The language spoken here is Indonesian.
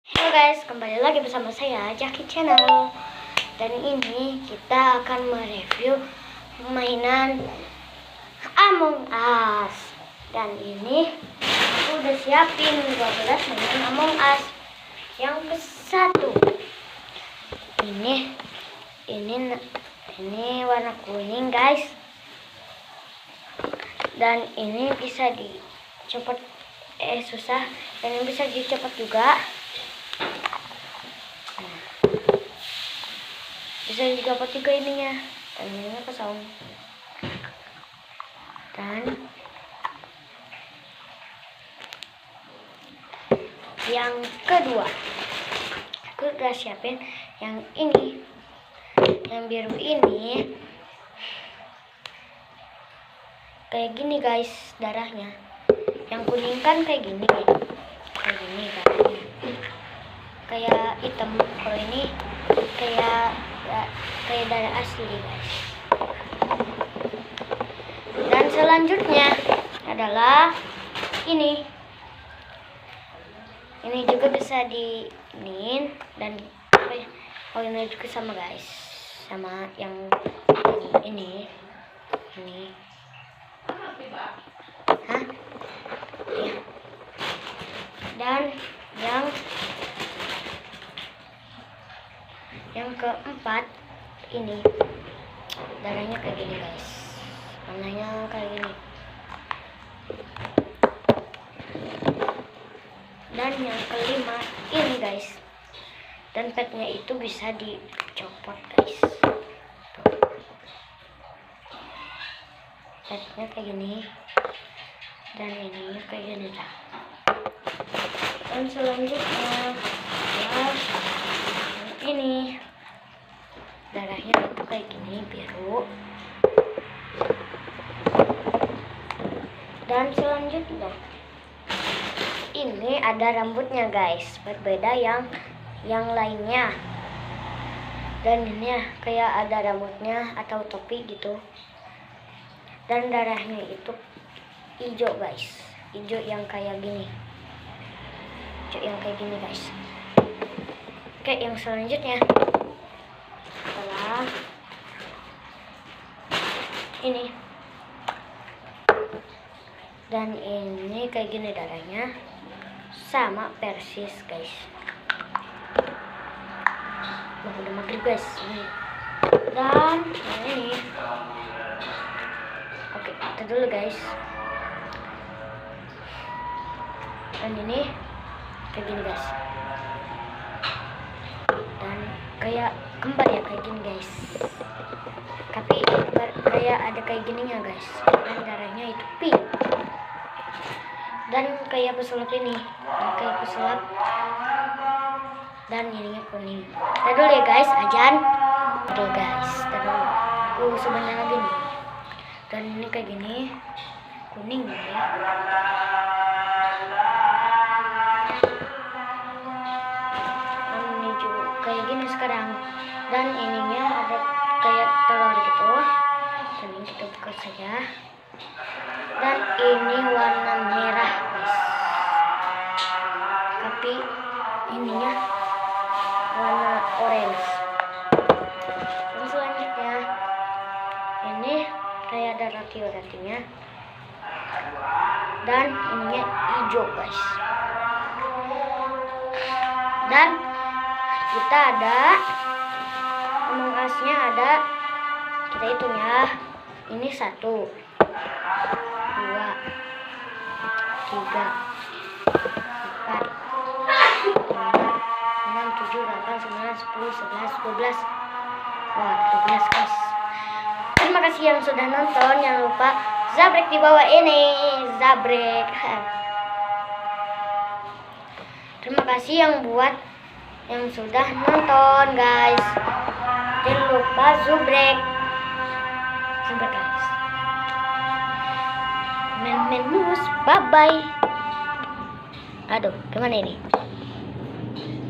Halo guys, kembali lagi bersama saya Jaki Channel. Dan ini kita akan mereview mainan Among Us. Dan ini aku udah siapin 12 mainan Among Us. Yang ke-1 ini warna kuning guys. Dan ini bisa dicopot, susah. Dan ini bisa dicopot juga. Bisa dicopot juga ininya, dan ininya kosong. Dan yang kedua, aku udah siapin yang ini, yang biru ini. Kayak gini guys darahnya. Yang kuning kan kayak gini darahnya, kayak hitam. Kalau ini kayak darah asli guys. Dan selanjutnya adalah ini juga bisa diinin. Dan ini juga sama guys, sama yang ini. Hah? Ya. Dan yang keempat ini darahnya kayak gini guys, warnanya kayak gini. Dan yang kelima ini guys, dan petnya itu bisa dicopot guys. Petnya kayak gini, dan ininya kayak gini lah. Dan selanjutnya ya, ini darahnya itu kayak gini, biru. Dan selanjutnya ini ada rambutnya guys, berbeda yang lainnya. Dan ini kayak ada rambutnya atau topi gitu. Dan darahnya itu hijau guys, hijau yang kayak gini, guys. Oke, yang selanjutnya adalah ini. Dan ini kayak gini darahnya, sama persis guys. Udah maghrib guys ini. Dan ini oke, itu dulu guys. Dan ini kayak gini guys, dan kayak kembar ya, kayak gini guys. Tapi kayak ada kayak gininya guys. Dan darahnya itu pink. Dan kayak pesulap ini, kayak pesulap. Dan ininya kuning. Tadi dulu ya guys, ajan. Tuh guys, tadi dulu. Aku sebentar lagi nih. Dan ini kayak gini, kuning ya. Dan ini juga kayak gini sekarang. Dan ininya ada kayak telur gitu. Dan ini kita buka saja. Dan ini warna merah guys, tapi ininya warna orange. Dan selanjutnya ini kayak ada roti-rotinya. Dan ininya hijau guys. Dan kita ada Among Us-nya, ada, kita hitung ya. Ini 1, 2, 3, 4, 5, 6, 7, 8, 9, 10, 11, 12. Wah, 12 guys. Terima kasih yang sudah nonton. Jangan lupa zabrek di bawah ini, zabrek. Terima kasih yang sudah nonton guys. Jangan lupa zabrek guys. Men mus, bye bye. Aduh, kemana ini?